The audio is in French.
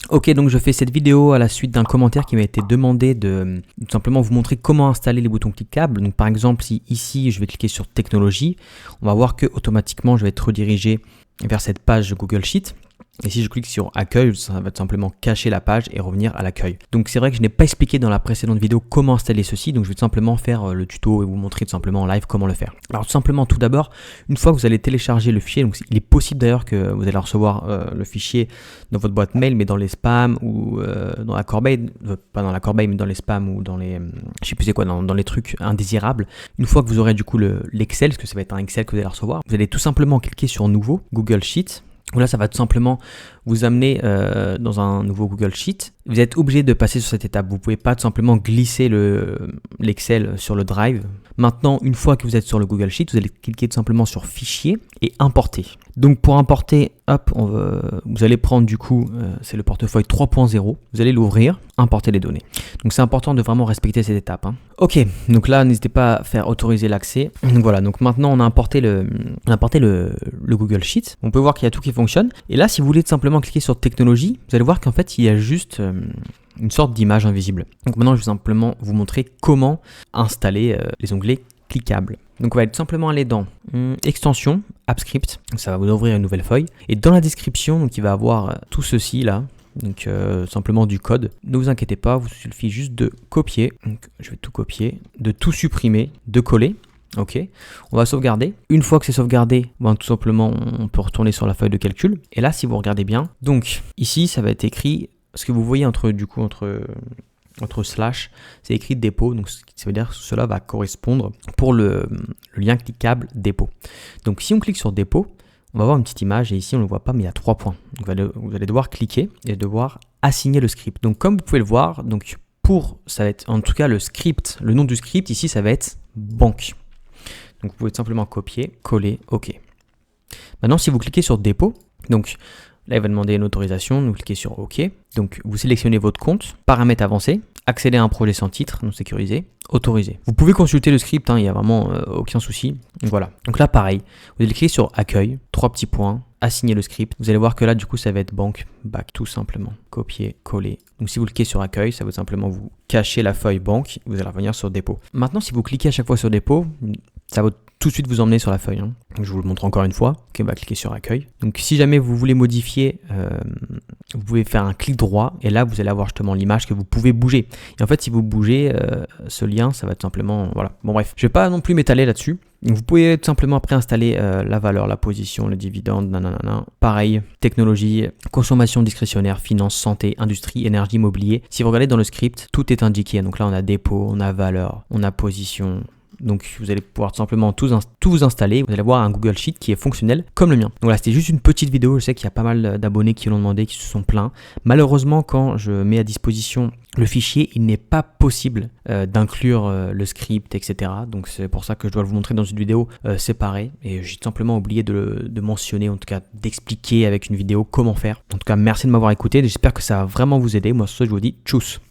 Ok, donc je fais cette vidéo à la suite d'un commentaire qui m'a été demandé de tout simplement vous montrer comment installer les boutons cliquables. Donc par exemple, si ici je vais cliquer sur technologie, on va voir que automatiquement je vais être redirigé vers cette page Google Sheet. Et si je clique sur accueil, ça va tout simplement cacher la page et revenir à l'accueil. Donc c'est vrai que je n'ai pas expliqué dans la précédente vidéo comment installer ceci, donc je vais tout simplement faire le tuto et vous montrer tout simplement en live comment le faire. Alors tout simplement, tout d'abord, une fois que vous allez télécharger le fichier, donc il est possible d'ailleurs que vous allez recevoir le fichier dans votre boîte mail, mais dans les spams ou dans la corbeille, pas dans la corbeille, mais dans les spams ou dans les, je sais plus c'est quoi, dans les trucs indésirables. Une fois que vous aurez du coup l'Excel, parce que ça va être un Excel que vous allez recevoir, vous allez tout simplement cliquer sur nouveau, Google Sheet. Là, ça va tout simplement vous amener dans un nouveau Google Sheet. Vous êtes obligé de passer sur cette étape. Vous ne pouvez pas tout simplement glisser l'Excel sur le Drive. Maintenant, une fois que vous êtes sur le Google Sheet, vous allez cliquer tout simplement sur Fichier et Importer. Donc pour importer, hop, vous allez prendre du coup, c'est le portefeuille 3.0. Vous allez l'ouvrir, importer les données. Donc c'est important de vraiment respecter cette étape. Ok, donc là, n'hésitez pas à faire autoriser l'accès. Donc voilà, donc maintenant on a importé le Google Sheet. On peut voir qu'il y a tout qui fonctionne. Et là, si vous voulez tout simplement cliquer sur technologie, vous allez voir qu'en fait, il y a juste une sorte d'image invisible. Donc maintenant, je vais simplement vous montrer comment installer les onglets cliquables. Donc on va tout simplement aller dans extension, AppScript, donc ça va vous ouvrir une nouvelle feuille. Et dans la description, donc il va avoir tout ceci là, donc simplement du code. Ne vous inquiétez pas, il suffit juste de copier, donc je vais tout copier, de tout supprimer, de coller. Ok, on va sauvegarder. Une fois que c'est sauvegardé, tout simplement on peut retourner sur la feuille de calcul. Et là, si vous regardez bien, donc ici ça va être écrit, ce que vous voyez entre slash, c'est écrit dépôt, donc ça veut dire que cela va correspondre pour le lien cliquable dépôt. Donc si on clique sur dépôt, on va voir une petite image et ici on ne le voit pas mais il y a 3 points. Donc vous allez devoir cliquer et devoir assigner le script. Donc comme vous pouvez le voir, donc ça va être en tout cas le script, le nom du script ici ça va être banque. Donc vous pouvez tout simplement copier, coller, ok. Maintenant si vous cliquez sur dépôt, donc là, il va demander une autorisation, donc cliquez sur OK. Donc, vous sélectionnez votre compte, paramètres avancés, accéder à un projet sans titre, non sécurisé, autorisé. Vous pouvez consulter le script, il n'y a vraiment aucun souci. Donc voilà. Donc là, pareil, vous allez cliquer sur accueil, 3 petits points, assigner le script. Vous allez voir que là, du coup, ça va être banque, back, tout simplement. Copier, coller. Donc si vous cliquez sur accueil, ça va simplement vous cacher la feuille banque, vous allez revenir sur dépôt. Maintenant, si vous cliquez à chaque fois sur dépôt, ça va tout de suite vous emmener sur la feuille. Je vous le montre encore une fois. Ok, on va cliquer sur accueil. Donc si jamais vous voulez modifier, vous pouvez faire un clic droit et là vous allez avoir justement l'image que vous pouvez bouger. Et en fait si vous bougez ce lien, ça va tout simplement, voilà. Bon bref, je vais pas non plus m'étaler là-dessus. Donc, vous pouvez tout simplement après installer la valeur, la position, le dividende, nanana. Pareil, technologie, consommation discrétionnaire, finance, santé, industrie, énergie, immobilier. Si vous regardez dans le script, tout est indiqué. Donc là on a dépôt, on a valeur, on a position. Donc vous allez pouvoir tout simplement tout vous installer. Vous allez avoir un Google Sheet qui est fonctionnel comme le mien. Donc là c'était juste une petite vidéo. Je sais qu'il y a pas mal d'abonnés qui l'ont demandé, qui se sont plaints. Malheureusement quand je mets à disposition le fichier, il n'est pas possible d'inclure le script, etc. Donc c'est pour ça que je dois vous montrer dans une vidéo séparée. Et j'ai tout simplement oublié de mentionner, en tout cas d'expliquer avec une vidéo comment faire. En tout cas merci de m'avoir écouté. J'espère que ça va vraiment vous aider. Moi sur ce je vous dis tchuss.